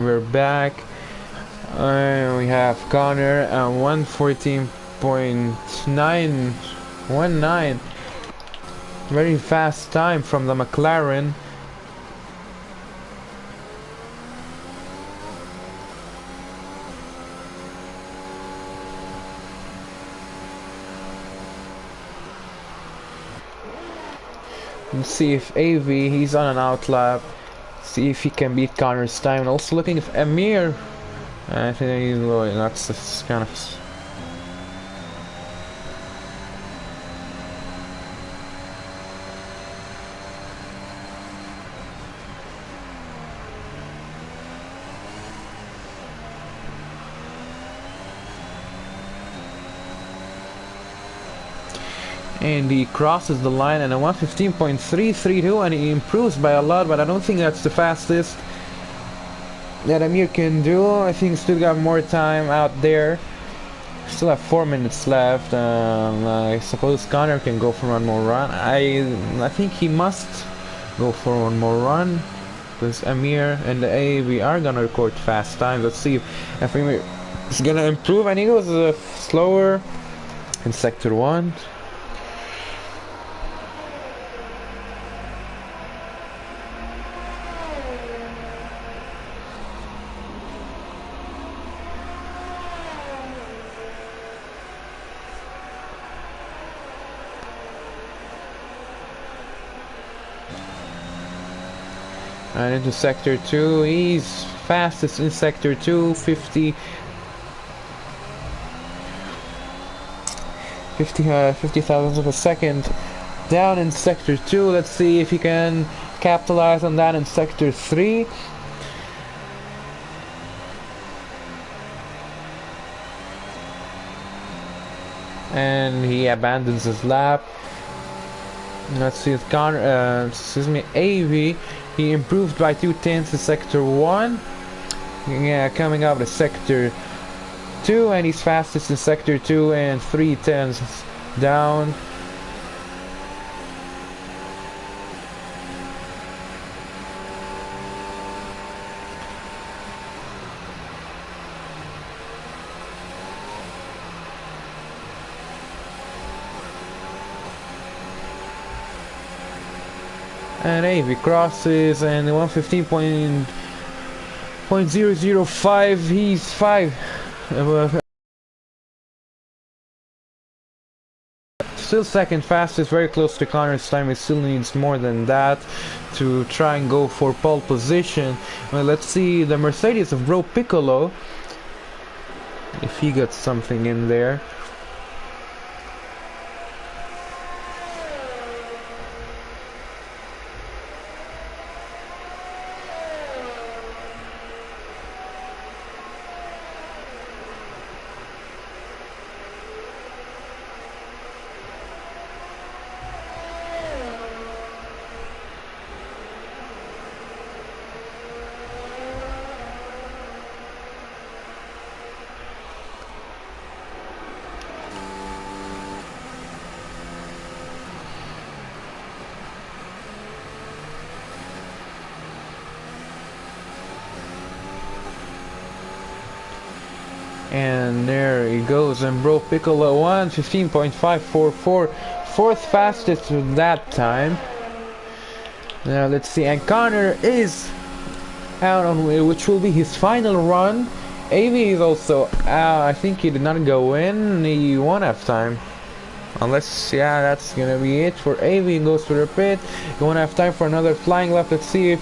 We're back. We have Connor at 114.919. Very fast time from the McLaren. Let's see if AV, he's on an outlap. See if he can beat Connor's time. And also looking if Amir, I think he's low. That's kind of. And he crosses the line and a 115.332, and he improves by a lot, but I don't think that's the fastest that Amir can do. I think still got more time out there. Still have 4 minutes left. I suppose Connor can go for one more run. I think he must go for one more run because Amir and the AAV are gonna record fast time. Let's see if Amir is gonna improve, and he goes slower in sector 1. And into sector 2, he's fastest in sector 2, 50 thousandths of a second down in sector 2. Let's see if he can capitalize on that in sector 3. And he abandons his lap. Let's see if AV, he improved by 2/10 in sector 1. Yeah, coming up to sector 2, and he's fastest in sector 2 and 3/10 down. And AV crosses and 115.005. He's 5. Still second fastest, very close to Connor's time. He still needs more than that to try and go for pole position. Well, let's see the Mercedes of Bro Piccolo, if he got something in there. And there he goes, and Bro Piccolo 1:15.544, fourth fastest with that time. Now let's see, and Connor is out on which will be his final run. AV is also out. I think he did not go in. He won't have time. Unless, yeah, that's gonna be it for AV. He goes to the pit. He won't have time for another flying lap. Let's see if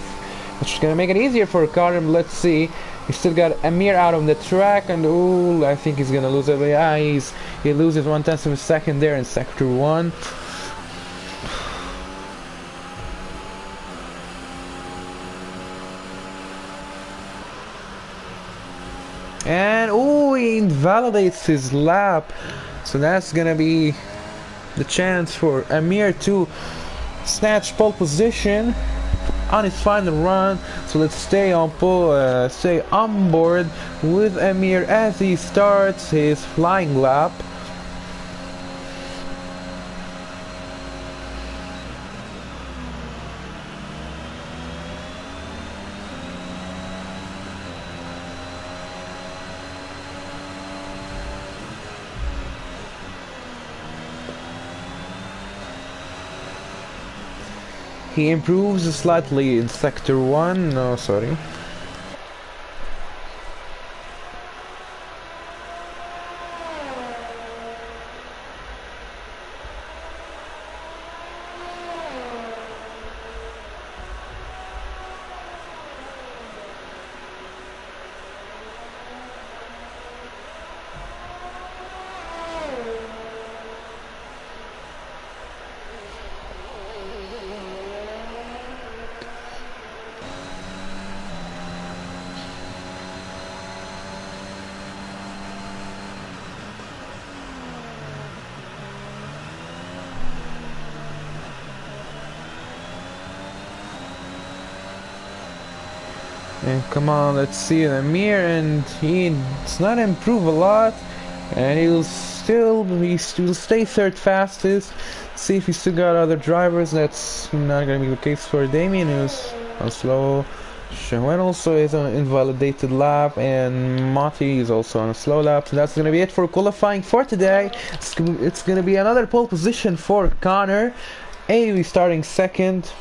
it's gonna make it easier for Connor. Let's see. He still got Amir out on the track, and ooh, I think he's gonna lose it. Yeah, he loses 1/10 of a second there in sector 1. And ooh, he invalidates his lap, so that's gonna be the chance for Amir to snatch pole position on his final run. So let's stay on board with Amir as he starts his flying lap. He improves slightly in Sector 1. No, sorry. And come on, let's see the mirror, and he's not improve a lot, and he will stay third fastest. See if he still got other drivers. That's not gonna be the case for Damien, who's on slow. Shawen also is on an invalidated lap, and Mati is also on a slow lap. So that's gonna be it for qualifying for today. It's gonna be another pole position for Connor. Avery starting second.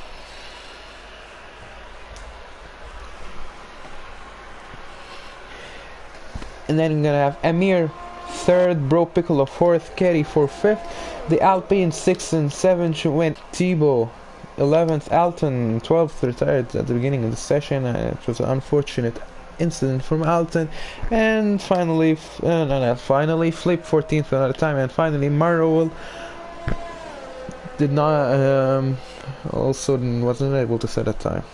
And then we're gonna have Amir third, Bro Piccolo fourth, Kerry for fifth, the Alpine sixth and seventh went Thibaut, 11th, Alton 12th retired at the beginning of the session. It was an unfortunate incident from Alton, and finally, Flip 14th another time, and finally Marowell did not also wasn't able to set a time.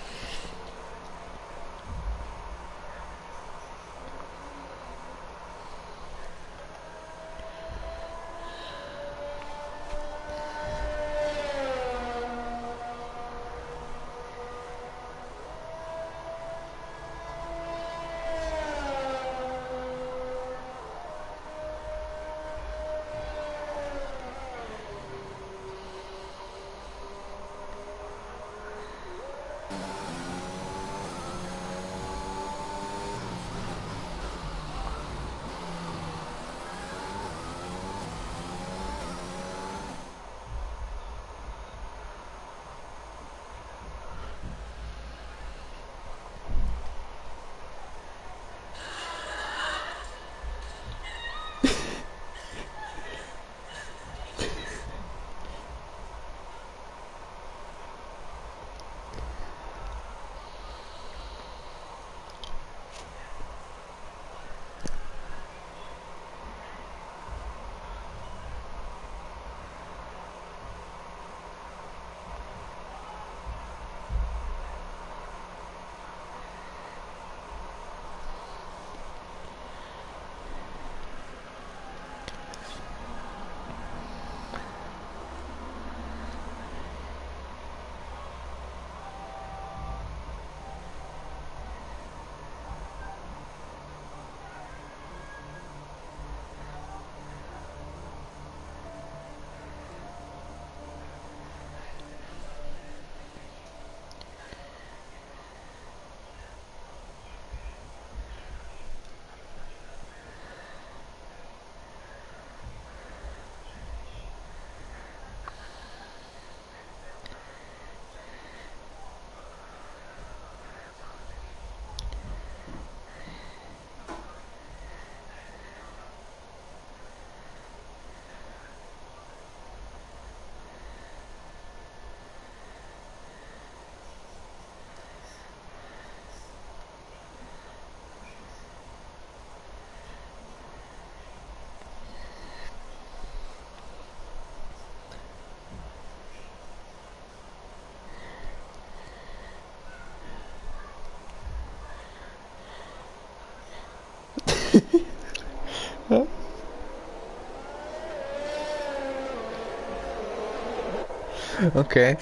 Okay.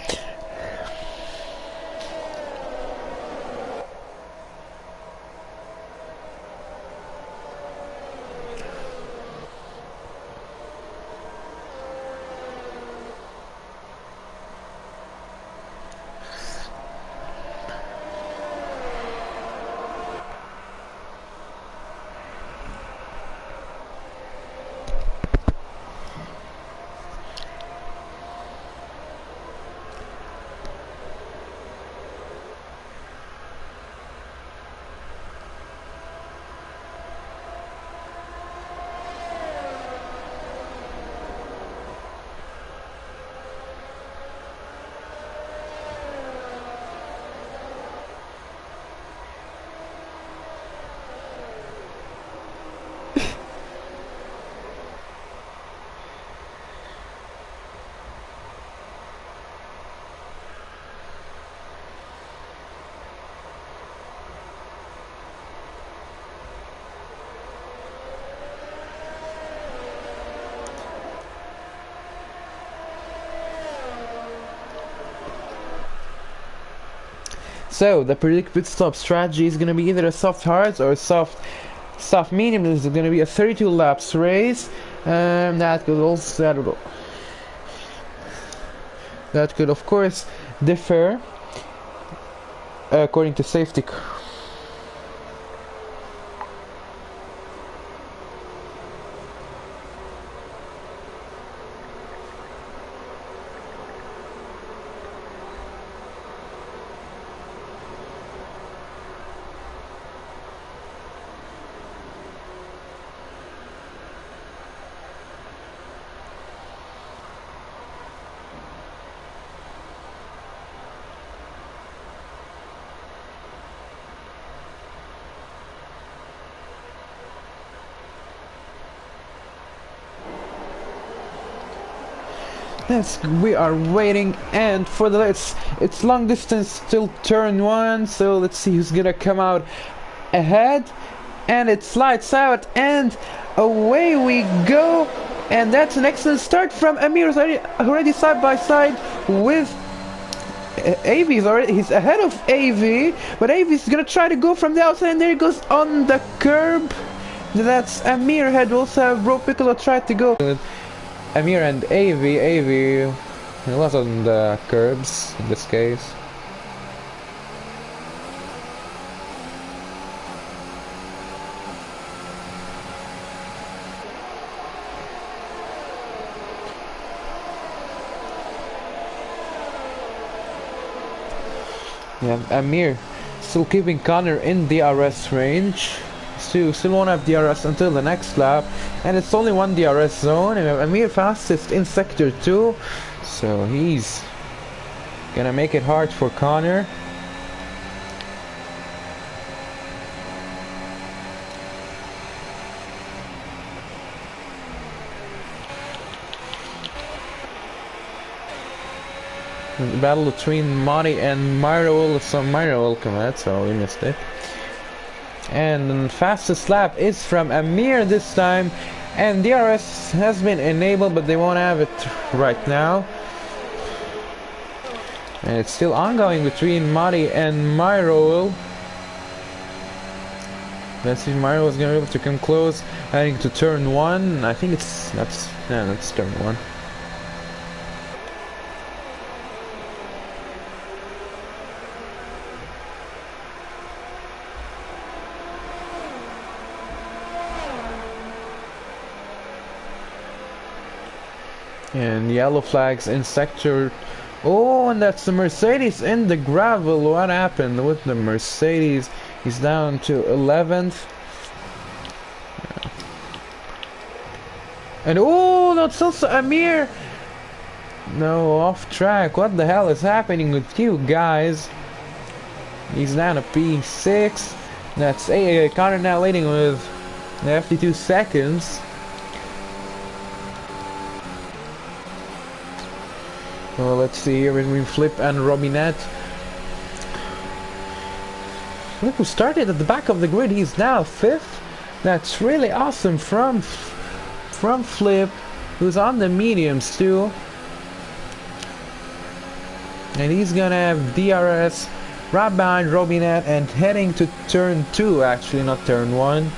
So the predicted pit stop strategy is gonna be either a soft hards or a soft medium. This is gonna be a 32 laps race. That could also that could of course differ according to safety. Yes, we are waiting, and for the it's long distance till turn 1, so let's see who's gonna come out ahead. And it slides out, and away we go. And that's an excellent start from Amir, already side by side with AV. He's ahead of AV, but AV's gonna try to go from the outside, and there he goes on the curb. That's Amir. Had also have Bro Piccolo tried to go. Amir and AV was on the curbs in this case. Yeah, Amir still keeping Connor in DRS range. Still won't have DRS until the next lap, and it's only one DRS zone. And Amir fastest in sector 2, so he's gonna make it hard for Connor. The battle between Monty and Myro, will come out, so we missed it. And the fastest lap is from Amir this time, and DRS has been enabled, but they won't have it right now. And it's still ongoing between Mari and Myro. Let's see if Myro is going to be able to come close, heading to turn 1. I think that's turn 1. And yellow flags in sector. Oh, and that's the Mercedes in the gravel. What happened with the Mercedes? He's down to 11th. And oh, that's also Amir. No, off track. What the hell is happening with you guys? He's down to P6. That's Connor now leading with 52 seconds. Well, let's see here between Flip and Robinette. Flip, who started at the back of the grid, he's now 5th. That's really awesome from Flip, who's on the mediums too. And he's gonna have DRS right behind Robinette and heading to turn 2, actually, not turn 1.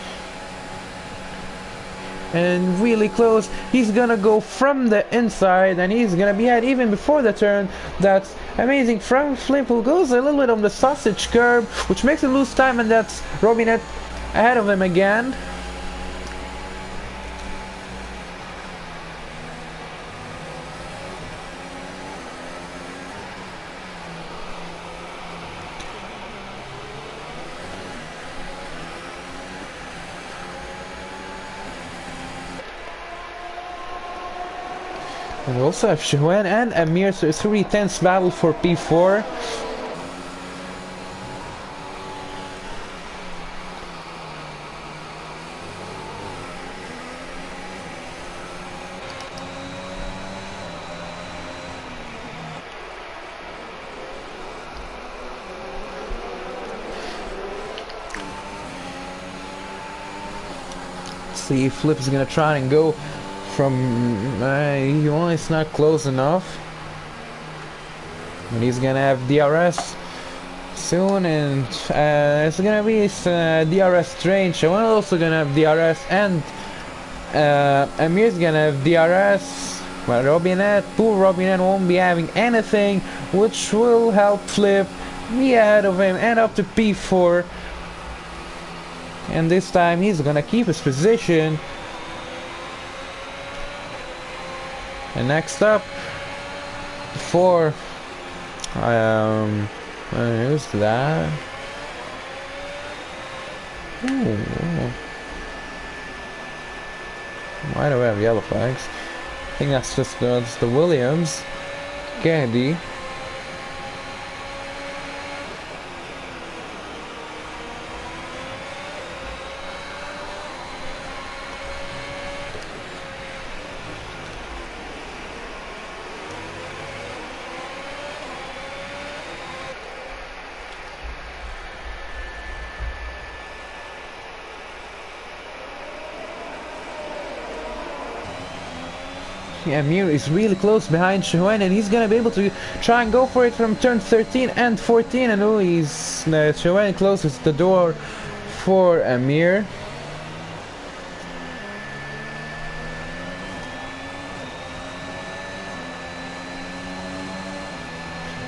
And really close, he's gonna go from the inside, and he's gonna be ahead even before the turn. That's amazing from Flip, who goes a little bit on the sausage curve, which makes him lose time, and that's Robinette ahead of him again. And we also have Shohan and Amir, so it's a really tense battle for P4. See if Flip is gonna try and go from it's not close enough, and he's gonna have DRS soon, and it's gonna be DRS train. Shawan also gonna have DRS, and Amir's gonna have DRS. But poor Robinette won't be having anything, which will help Flip be ahead of him and up to P4. And this time he's gonna keep his position. And next up, for who's that? Ooh. Why do we have yellow flags? I think that's just the Williams. Candy. Amir is really close behind Shawan, and he's gonna be able to try and go for it from turn 13 and 14. And oh, Shawan closes the door for Amir.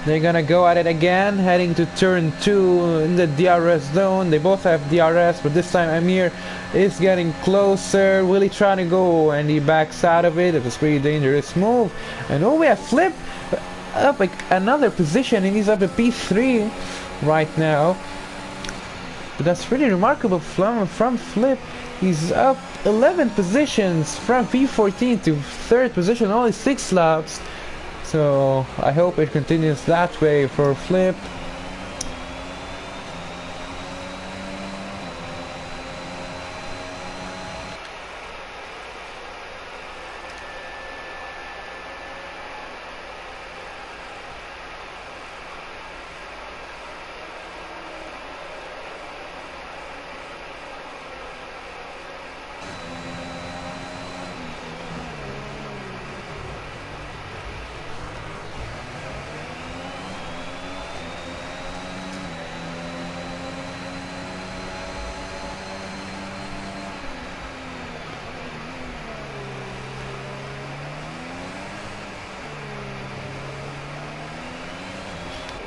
They're gonna go at it again, heading to turn 2 in the DRS zone. They both have DRS, but this time Amir is getting closer. Really trying to go, and he backs out of it. It was a pretty dangerous move. And oh, we have Flip up another position, and he's up at P3 right now. But that's pretty remarkable from Flip. He's up 11 positions from P14 to 3rd position, only 6 laps. So I hope it continues that way for Flip.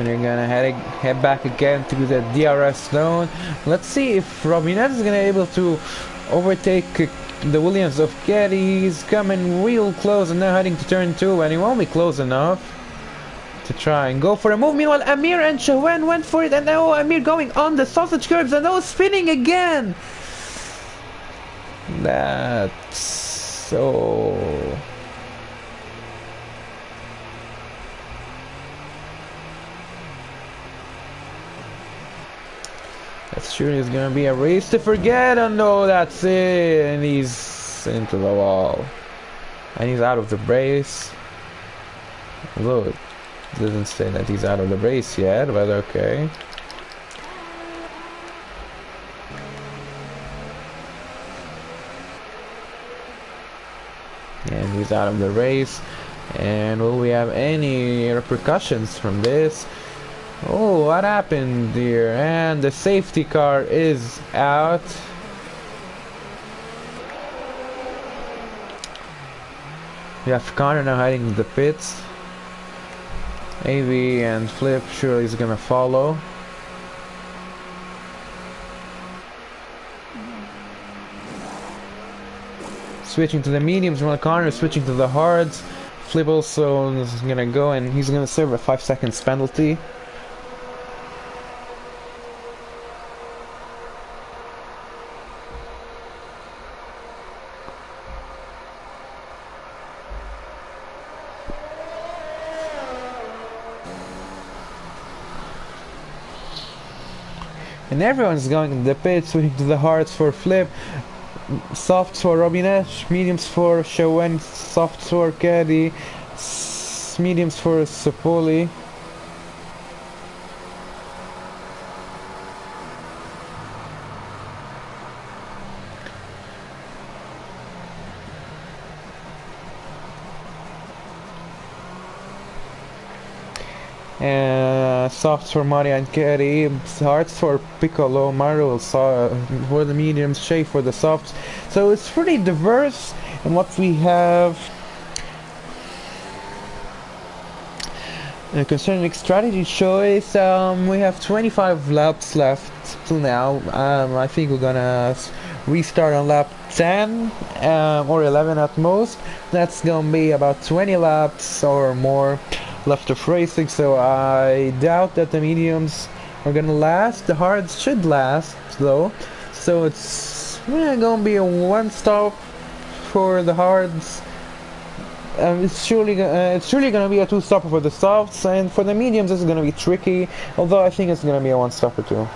And you're gonna head back again to the DRS zone. Let's see if Robinette is gonna be able to overtake the Williams of Getty. He's coming real close and now heading to turn 2, and he won't be close enough to try and go for a move. Meanwhile, Amir and Shawan went for it, and now Amir going on the sausage curbs, and now spinning again. That's so... That's sure is gonna be a race to forget, and no, that's it, and he's into the wall, and he's out of the race. Although it doesn't say that he's out of the race yet, but okay. And he's out of the race. And will we have any repercussions from this? Oh, what happened here? And the safety car is out. We have Connor now hiding in the pits. AV and Flip surely is gonna follow. Switching to the mediums, while Connor is switching to the hards. Flip also is gonna go, and he's gonna serve a 5 seconds penalty. And everyone's going in the pit, switching to the hards for Flip, softs for Robinette, mediums for Shawan, softs for Caddy, mediums for Sapoli. softs for Mario and Kerry, hearts for Piccolo, Mario for the mediums, Shay for the softs. So it's pretty diverse in what we have. Concerning strategy choice, we have 25 laps left till now. I think we're gonna restart on lap 10 or 11 at most. That's gonna be about 20 laps or more left of racing, so I doubt that the mediums are gonna last. The hards should last though, so it's gonna be a one stop for the hards. It's surely gonna be a two-stopper for the softs, and for the mediums it's gonna be tricky, although I think it's gonna be a one-stopper too.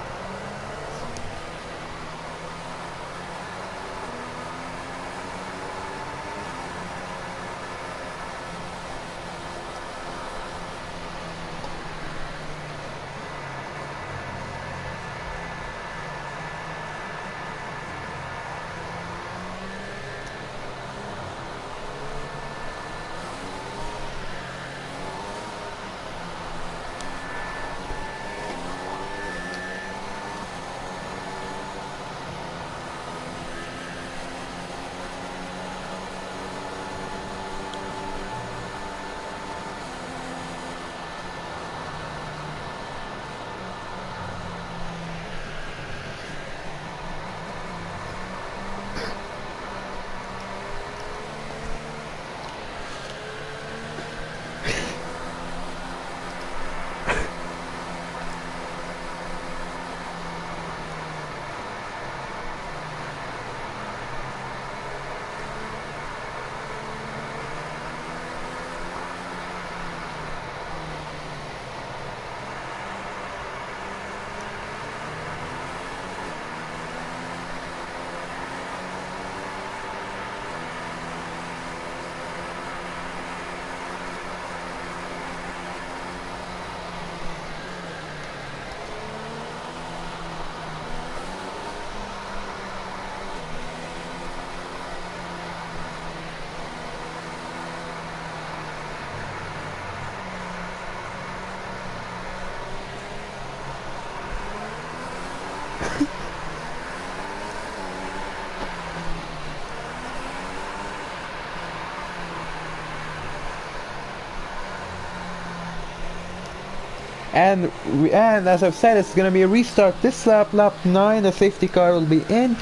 And as I've said, it's gonna be a restart this lap, lap 9. The safety car will be in,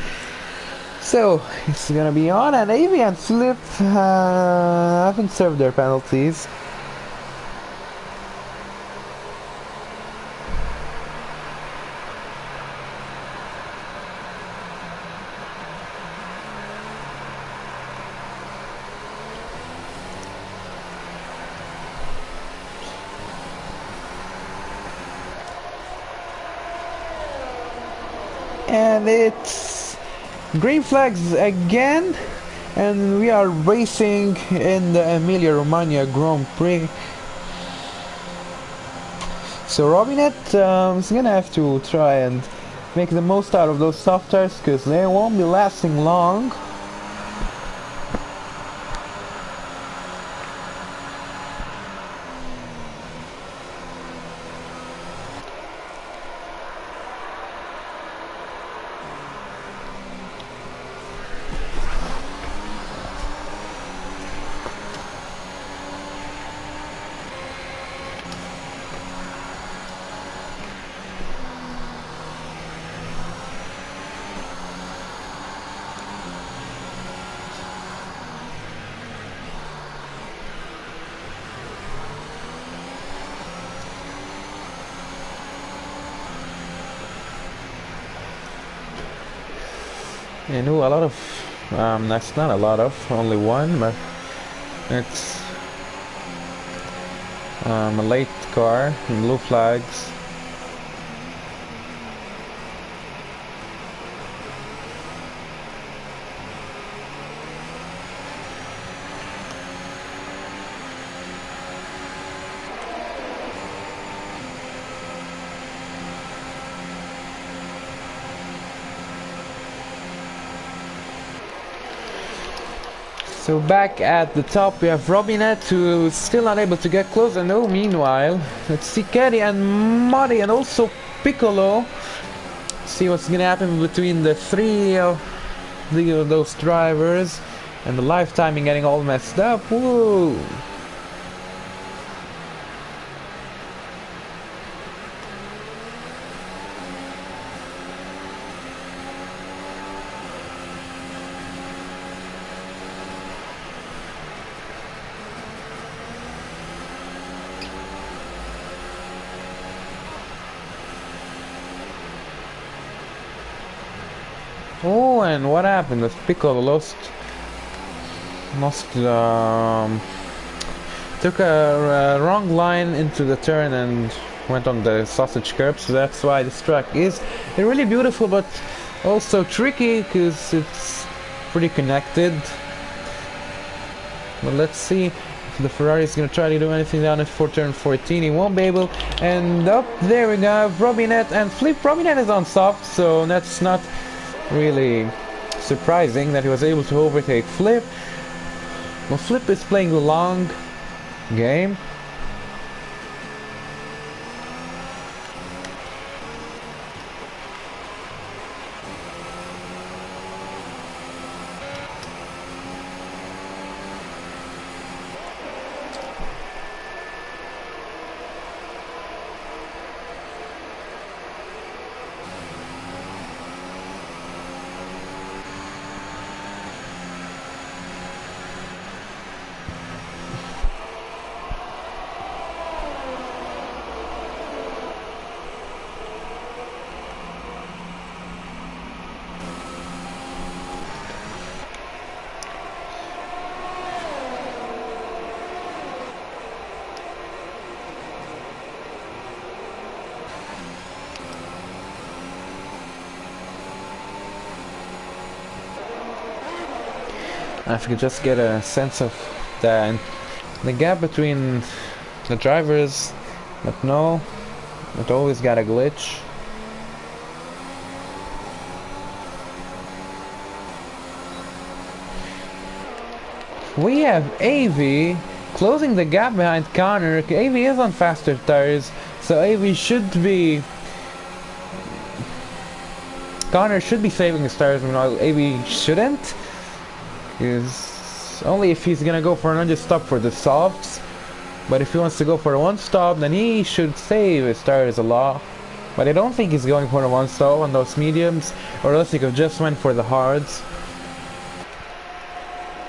so it's gonna be on. And Avi and Slip haven't served their penalties. And it's green flags again, and we are racing in the Emilia-Romagna Grand Prix. So Robinette is gonna have to try and make the most out of those soft tires, because they won't be lasting long. And a lot of, that's not a lot of, only one, but it's a late car, blue flags. So back at the top we have Robinette, who is still unable to get close, and oh, meanwhile, let's see Kenny and Muddy and also Piccolo. See what's gonna happen between the three of those drivers, and the live timing getting all messed up. Whoa! Oh, and what happened with Piccolo? Took a wrong line into the turn and went on the sausage curb, so that's why this track is really beautiful, but also tricky because it's pretty connected. But let's see if the Ferrari is going to try to do anything down it for turn 14. He won't be able. And up there we go, Robinette and Flip. Robinette is on soft, so that's not really surprising that he was able to overtake Flip. Well, Flip is playing the long game. If you could just get a sense of the gap between the drivers, but no, it always got a glitch. We have AV closing the gap behind Connor. AV is on faster tires, so AV should be... Connor should be saving his tires, while AV shouldn't. Is only if he's gonna go for an understop for the softs, but if he wants to go for a one stop, then he should save his tires a lot. But I don't think he's going for a one stop on those mediums, or else he could just went for the hards.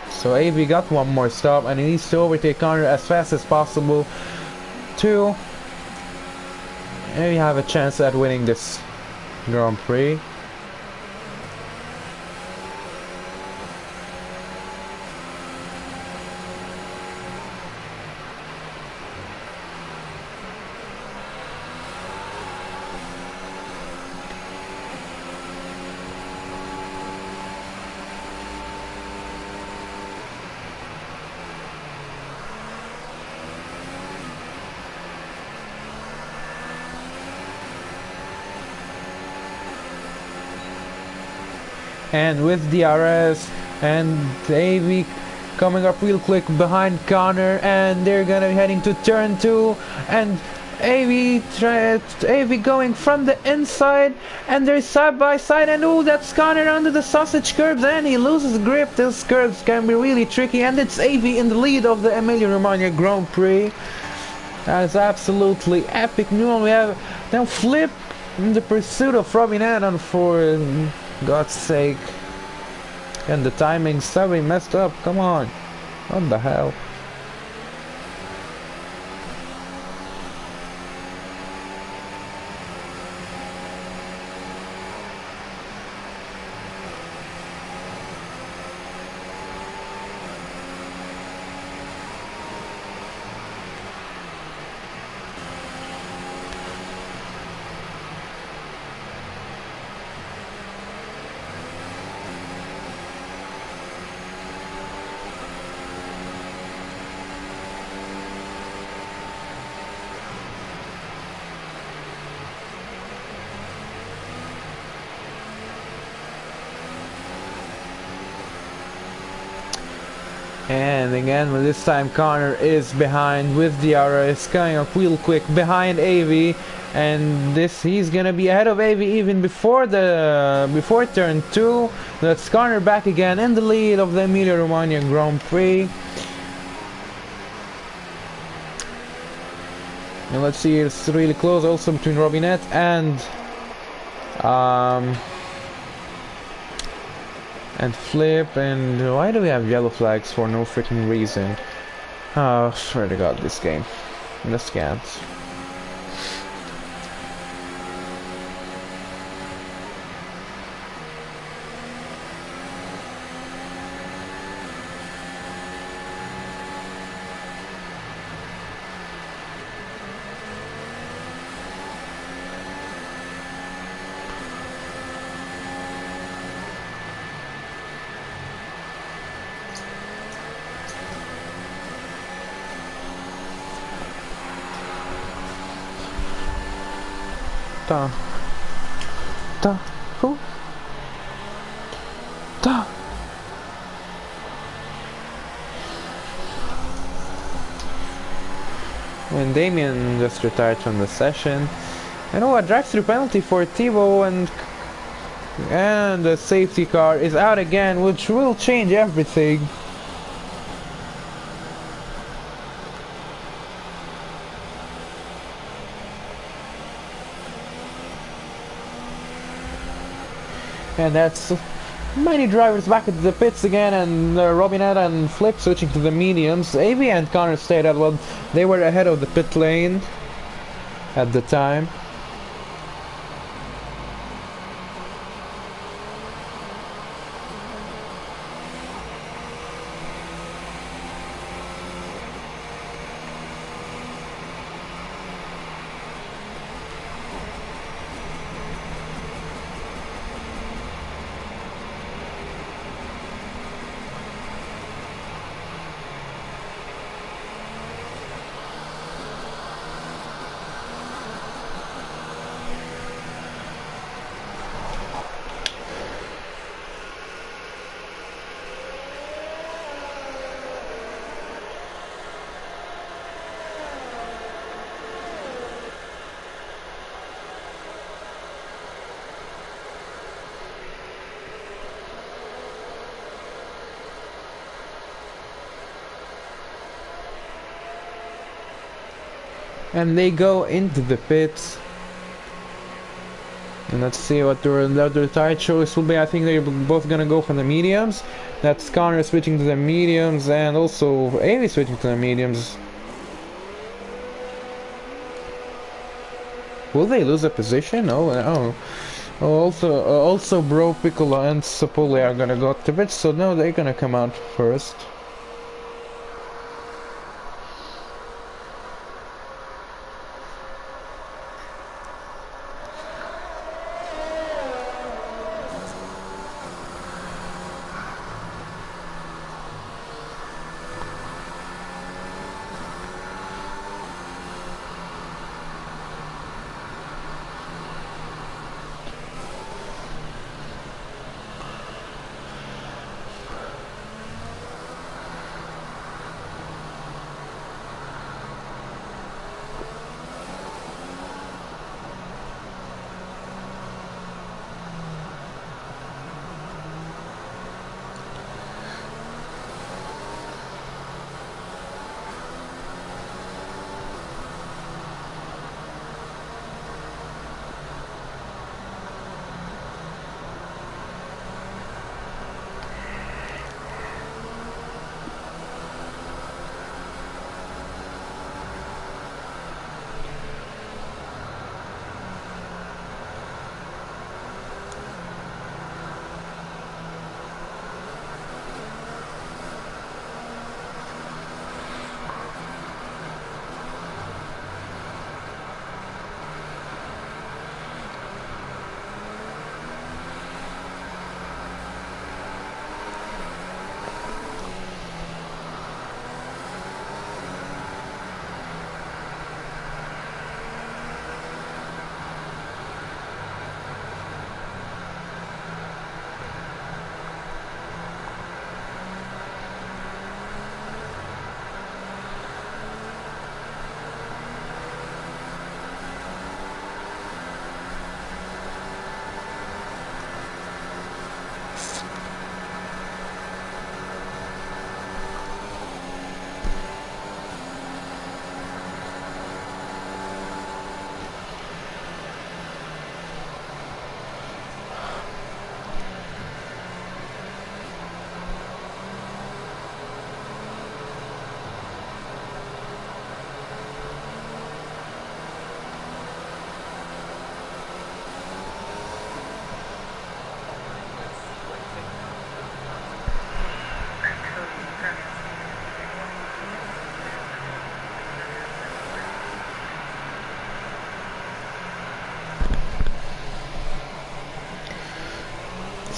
So AV got one more stop, and he needs to overtake Connor as fast as possible to maybe have a chance at winning this Grand Prix. And with DRS and AV coming up real quick behind Connor, and they're gonna be heading to turn 2, and AV going from the inside, and they're side by side, and oh, that's Connor under the sausage curbs, and he loses grip. Those curbs can be really tricky, and it's AV in the lead of the Emilia-Romagna Grand Prix. That is absolutely epic. New we have now Flip in the pursuit of Robinette, and for God's sake. And the timing's so messed up, come on. What the hell? And again, well, this time Connor is behind with the RS, coming up real quick behind AV, and he's gonna be ahead of AV even before turn 2. That's Connor back again in the lead of the Emilia Romagna Grand Prix. And let's see, it's really close also between Robinette and Flip. And why do we have yellow flags for no freaking reason? Oh, swear to God, this game. This can't. Who? And Damien just retired from the session. And a drive-through penalty for Thibaut, and the safety car is out again, which will change everything. And that's many drivers back into the pits again, and Robinette and Flip switching to the mediums. AV and Connor stayed at, well, they were ahead of the pit lane at the time. And they go into the pits. And let's see what their tire choice will be. I think they're both gonna go for the mediums. That's Connor switching to the mediums, and also Amy switching to the mediums. Will they lose a position? Oh. Also Bro, Piccolo and Sapoli are gonna go to pits, so no, they're gonna come out first.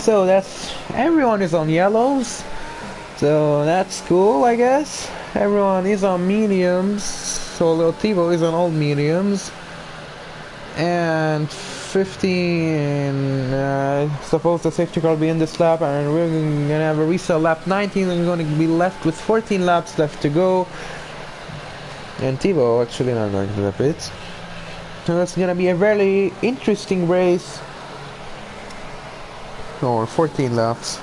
So that's everyone is on yellows. So that's cool, I guess. Everyone is on mediums. So Lil Tivo is on all mediums. And 15, suppose the safety car will be in this lap, and we're gonna have a resale lap 19, and we're gonna be left with 14 laps left to go. And Tivo actually not going to the pits. So it's gonna be a very interesting race. Or 14 laps.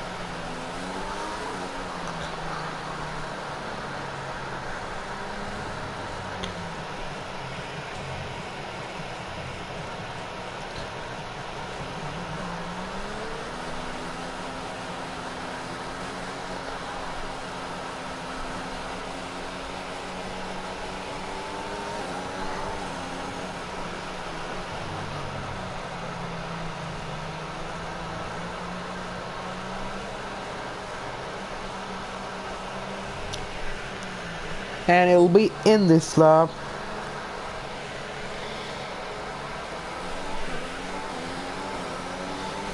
And it'll be in this lap.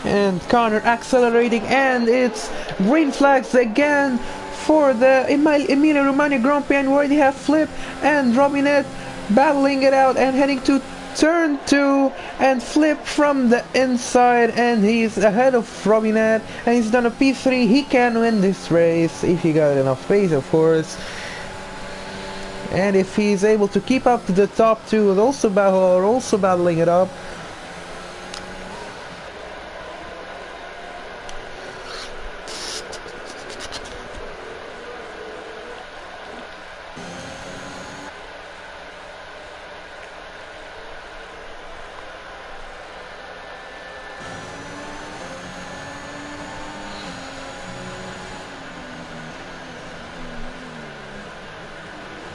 And Connor accelerating, and it's green flags again for the Emilia Romagna Grand Prix, and we already have Flip and Robinette battling it out and heading to turn 2, and Flip from the inside, and he's ahead of Robinette, and he's done a P3. He can win this race if he got enough pace, of course. And if he's able to keep up to the top two, also battling it up.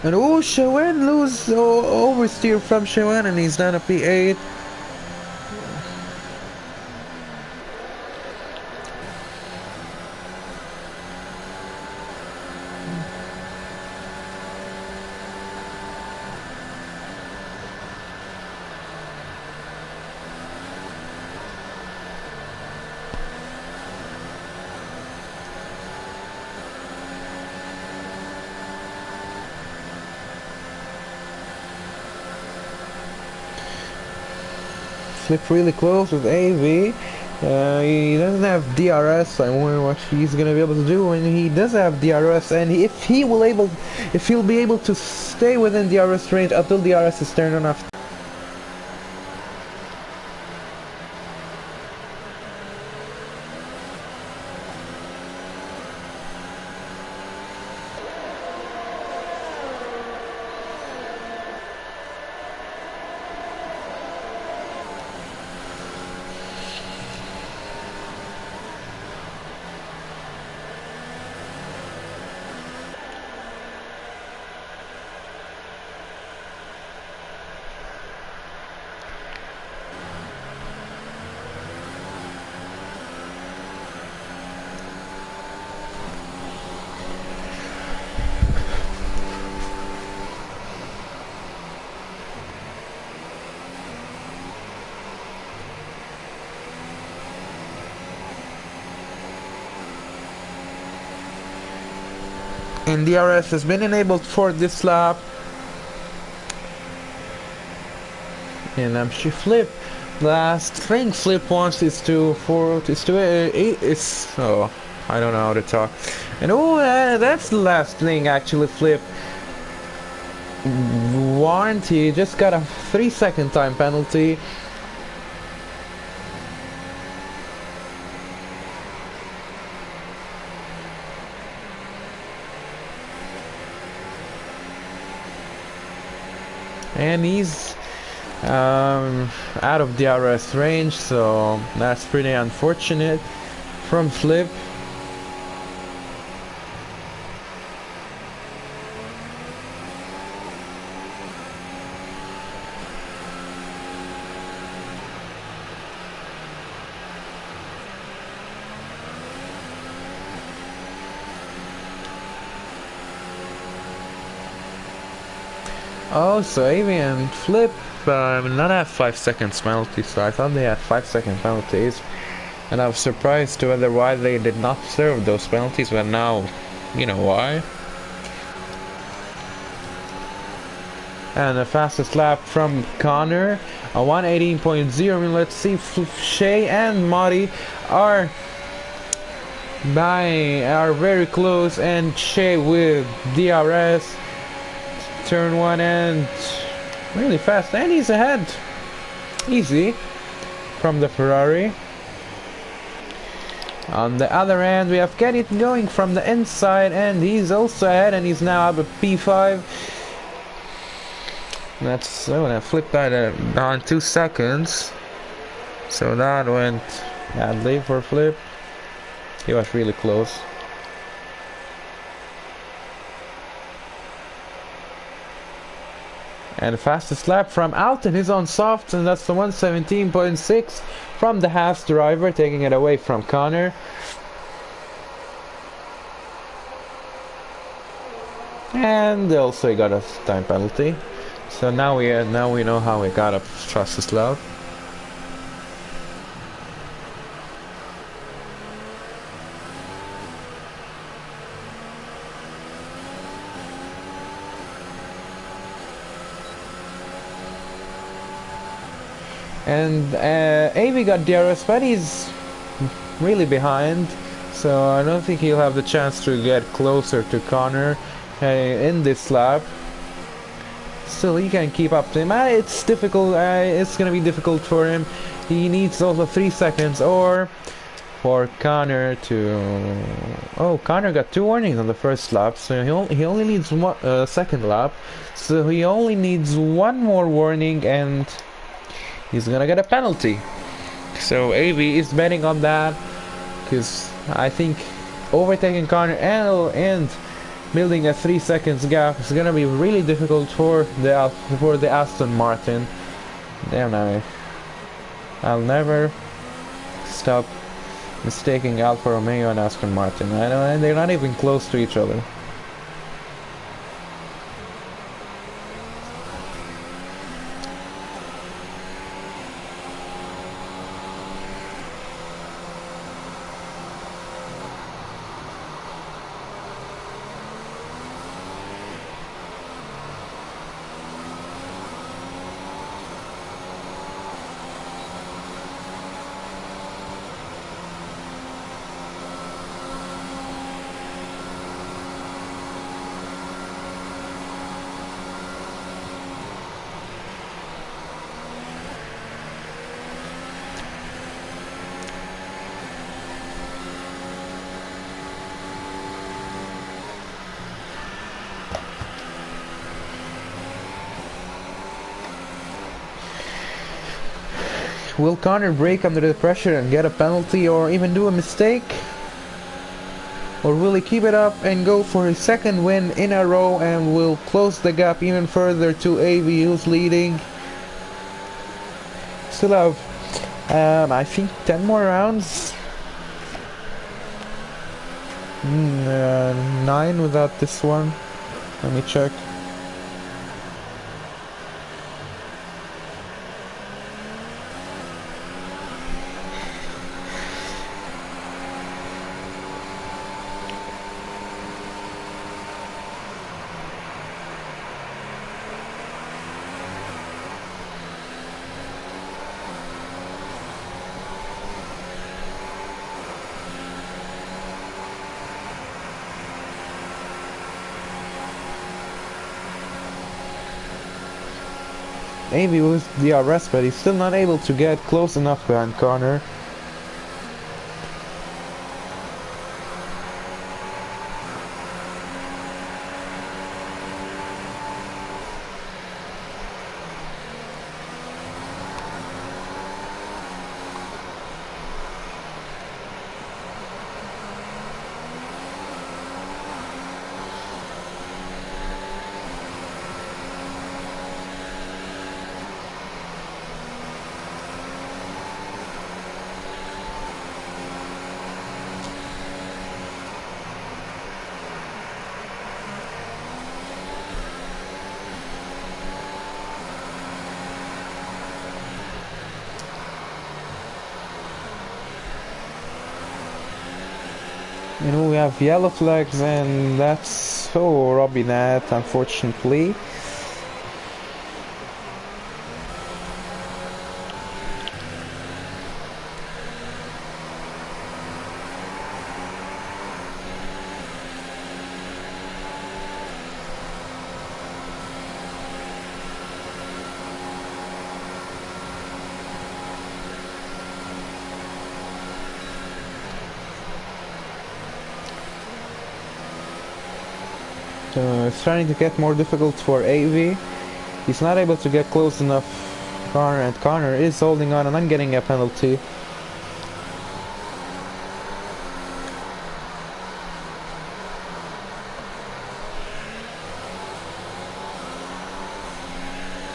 And oh, Shawan oversteer from Shawan, and he's done a P8. Flip really close with AV. He doesn't have DRS. I wonder what he's gonna be able to do when he does have DRS, and if he'll be able to stay within DRS range until DRS is turned on after. And DRS has been enabled for this lap. And I'm sure Flip, last thing Flip wants is to I don't know how to talk. And that's the last thing actually Flip warranty just got a 3-second time penalty. And he's out of DRS range, so that's pretty unfortunate from Flip. Oh, so Avi and Flip not have 5 seconds penalty, so I thought they had 5-second penalties. And I was surprised to whether why they did not serve those penalties, but now, you know why. And the fastest lap from Connor, a 118.0. I mean, let's see, Shay and Marty are very close, and Shay with DRS, turn 1 and really fast, and he's ahead, easy, from the Ferrari. On the other end, we have Kenny going from the inside, and he's also ahead, and he's now up at P5. That's when I flipped that down 2 seconds. So that went badly for Flip. He was really close. And the fastest lap from Alton is on soft, and that's the 117.6 from the Haas driver, taking it away from Connor. And also he got a time penalty. So now we know how we got up fastest lap. And AV got DRS, but he's really behind, so I don't think he'll have the chance to get closer to Connor in this lap. Still, he can keep up to him. It's difficult. It's gonna be difficult for him. He needs also 3 seconds, or for Connor to. Oh, Connor got 2 warnings on the first lap, so he only needs one second lap. So he only needs 1 more warning, and he's gonna get a penalty. So AV is betting on that, because I think overtaking Connor and building a 3 seconds gap is gonna be really difficult for the Aston Martin. Damn, I'll never stop mistaking Alfa Romeo and Aston Martin. I know, and they're not even close to each other. Will Connor break under the pressure and get a penalty, or even do a mistake? Or will he keep it up and go for his 2nd win in a row, and will close the gap even further to AV, who's leading? Still have, I think, 10 more rounds. 9 without this one. Let me check. Maybe with the arrest, but he's still not able to get close enough behind Connor. You know, we have yellow flags, and that's so Robbie that, unfortunately. It's starting to get more difficult for AV. He's not able to get close enough. Connor is holding on, and I'm getting a penalty.